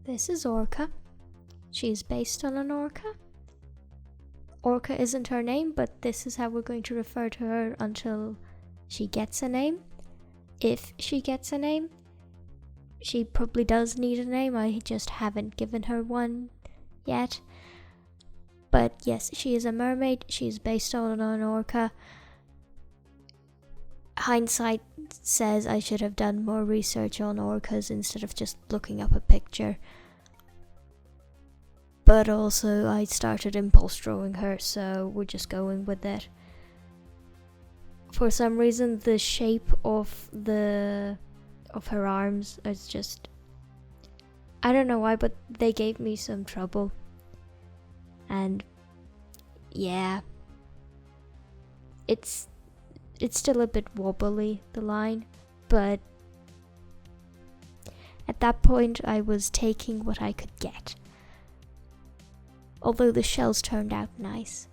This is Orca. She's based on an orca. Orca isn't her name, but this is how we're going to refer to her until she gets a name. If she gets a name. She probably does need a name, I just haven't given her one yet. But yes, she is a mermaid, she's based on an orca. Hindsight says I should have done more research on orcas instead of just looking up a picture. But also I started impulse drawing her, so we're just going with it. For some reason the shape of her arms is just, I don't know why, but they gave me some trouble. And yeah, it's still a bit wobbly, the line, but at that point I was taking what I could get. Although the shells turned out nice.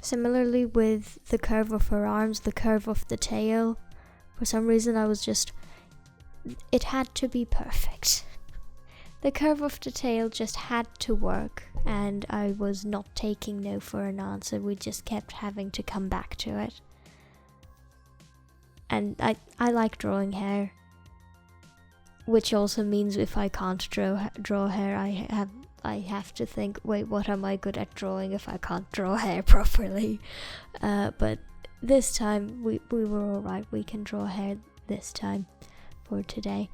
Similarly with the curve of her arms, the curve of the tail, for some reason it had to be perfect. The curve of the tail just had to work, and I was not taking no for an answer, we just kept having to come back to it. And I like drawing hair, which also means if I can't draw hair, I have to think, wait, what am I good at drawing if I can't draw hair properly? But this time we were alright, we can draw hair this time for today.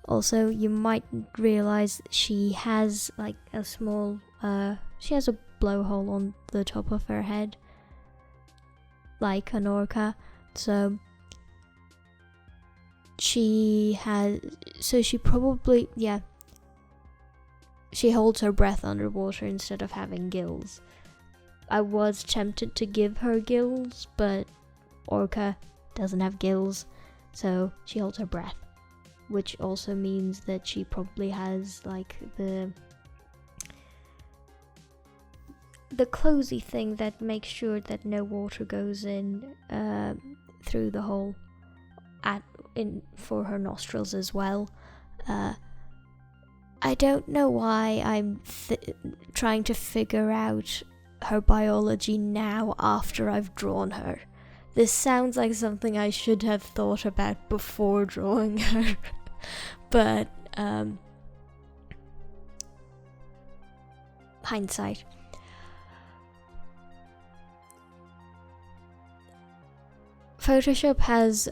Also, you might realize she has like a small, she has a blowhole on the top of her head, like an orca, so she probably, yeah, she holds her breath underwater instead of having gills. I was tempted to give her gills, but orca doesn't have gills, so she holds her breath, which also means that she probably has like the closey thing that makes sure that no water goes in through the hole for her nostrils as well. I don't know why I'm trying to figure out her biology now after I've drawn her. This sounds like something I should have thought about before drawing her. But hindsight. Photoshop has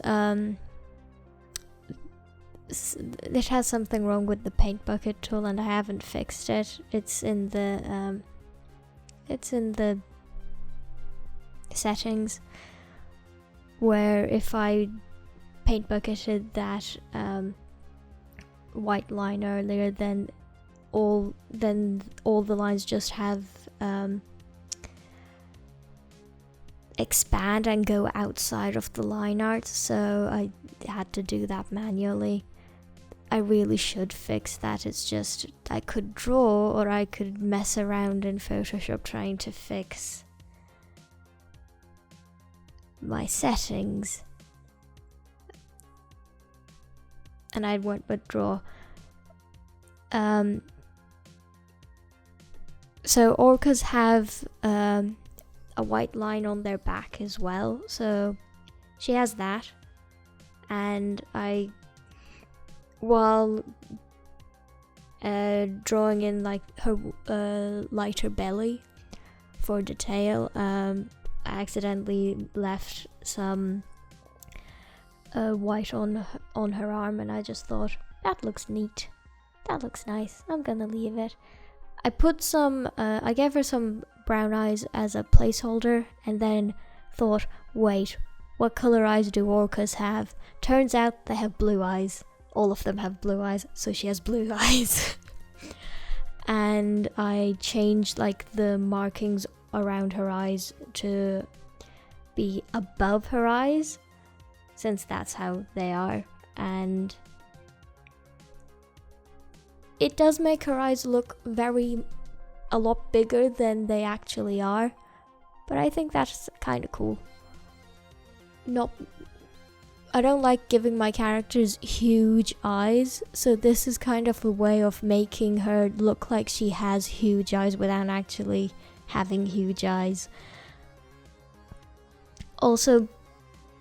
it has something wrong with the paint bucket tool, and I haven't fixed it. It's in the settings, where if I paint bucketed that white line earlier, then all the lines just have expand and go outside of the line art, so I had to do that manually. I really should fix that. It's just I could draw, or I could mess around in Photoshop trying to fix my settings, and I won't but draw. So orcas have a white line on their back as well, so she has that, and while drawing in like her lighter belly for the tail, I accidentally left some white on her arm, and I just thought, that looks neat, that looks nice, I'm gonna leave it. I put some I gave her some brown eyes as a placeholder, and then thought, wait, what color eyes do orcas have? Turns out they have blue eyes. All of them have blue eyes, so she has blue eyes. And I changed like the markings around her eyes to be above her eyes, since that's how they are, and it does make her eyes look a lot bigger than they actually are, but I think that's kind of cool. I don't like giving my characters huge eyes, so this is kind of a way of making her look like she has huge eyes without actually having huge eyes. Also,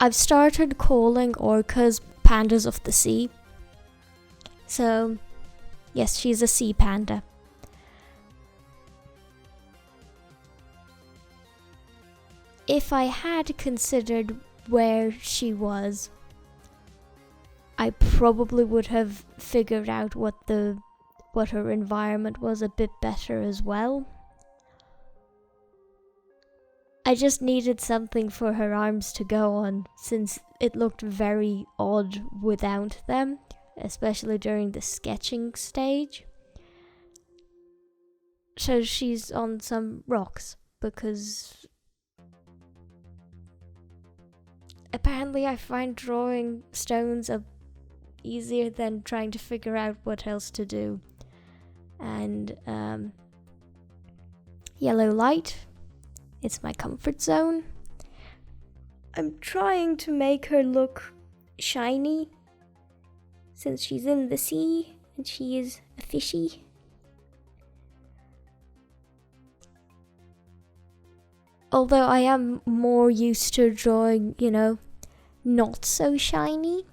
I've started calling orcas pandas of the sea. So, yes, she's a sea panda. If I had considered where she was, I probably would have figured out what her environment was a bit better as well. I just needed something for her arms to go on, since it looked very odd without them, especially during the sketching stage. So she's on some rocks, because apparently I find drawing stones easier than trying to figure out what else to do. And yellow light, it's my comfort zone. I'm trying to make her look shiny, since she's in the sea and she is a fishy. Although I am more used to drawing, not so shiny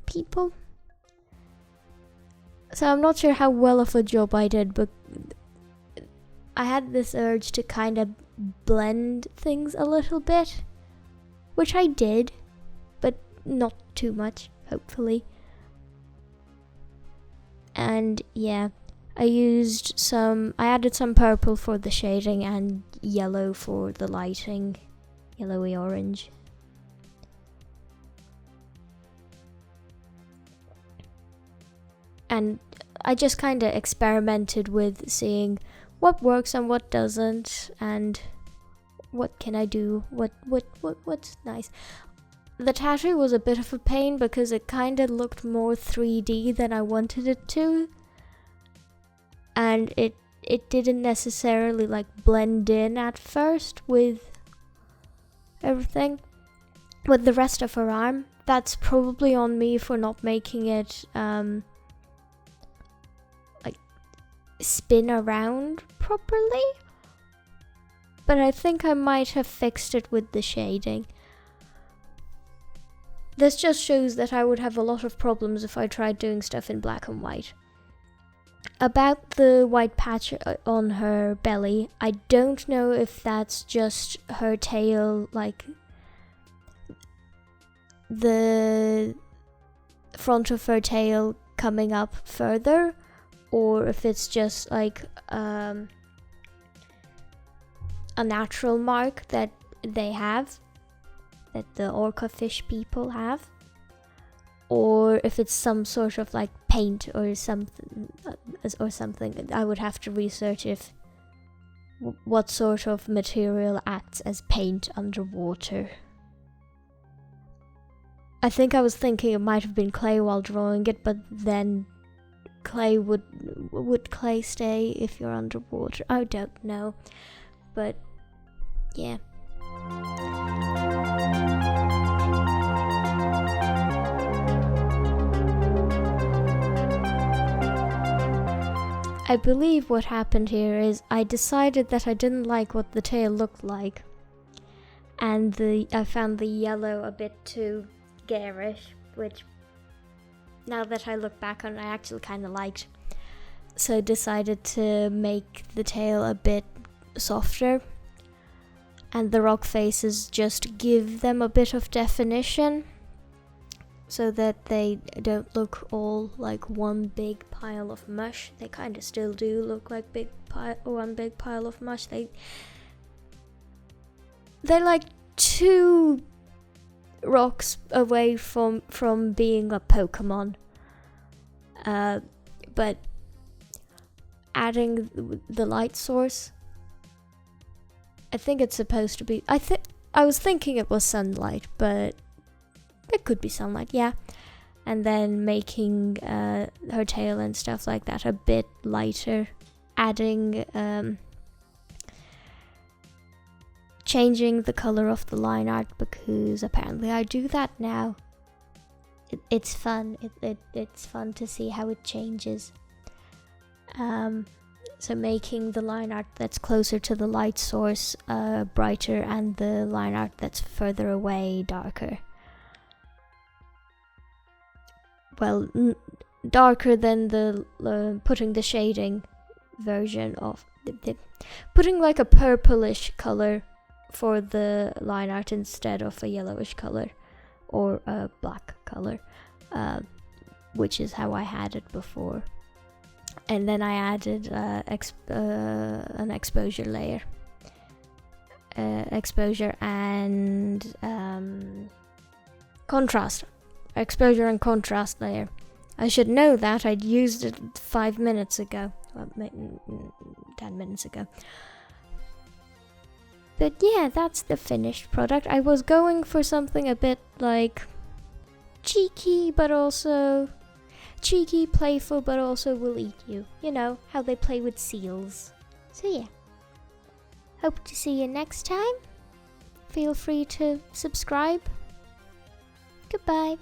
people. So I'm not sure how well of a job I did, but I had this urge to kind of blend things a little bit, which I did, but not too much, hopefully. And yeah, I added some purple for the shading and yellow for the lighting, yellowy orange. And I just kind of experimented with seeing what works and what doesn't, and what can I do, what's nice. The tattoo was a bit of a pain because it kind of looked more 3D than I wanted it to, and it didn't necessarily blend in at first with everything, with the rest of her arm. That's probably on me for not making it spin around properly, but I think I might have fixed it with the shading. This just shows that I would have a lot of problems if I tried doing stuff in black and white. About the white patch on her belly, I don't know if that's just her tail, the front of her tail coming up further, or if it's just a natural mark that they have, that the orca fish people have, or if it's some sort of paint or something. I would have to research what sort of material acts as paint underwater. I think I was thinking it might have been clay while drawing it, but then clay would clay stay if you're underwater? I don't know, but yeah. I believe what happened here is I decided that I didn't like what the tail looked like, and I found the yellow a bit too garish, which now that I look back on, I actually kind of liked. So I decided to make the tail a bit softer, and the rock faces just give them a bit of definition, so that they don't look all like one big pile of mush. They kind of still do look like one big pile of mush. They're like two rocks away from being a Pokemon, but adding the light source, I think it's supposed to be, I was thinking it was sunlight, but it could be sunlight, yeah. And then making her tail and stuff like that a bit lighter, adding changing the color of the line art, because apparently I do that now. it's fun. It's fun to see how it changes. So making the line art that's closer to the light source brighter, and the line art that's further away darker. Well, darker than the putting the shading version of putting like a purplish color for the line art instead of a yellowish color or a black color, which is how I had it before. And then I added an exposure layer, exposure and contrast, exposure and contrast layer. I should know that. I'd used it 5 minutes ago, well, 10 minutes ago. But yeah, that's the finished product. I was going for something a bit like cheeky, but also cheeky, playful, but also will eat you. You know, how they play with seals. So yeah. Hope to see you next time. Feel free to subscribe. Goodbye.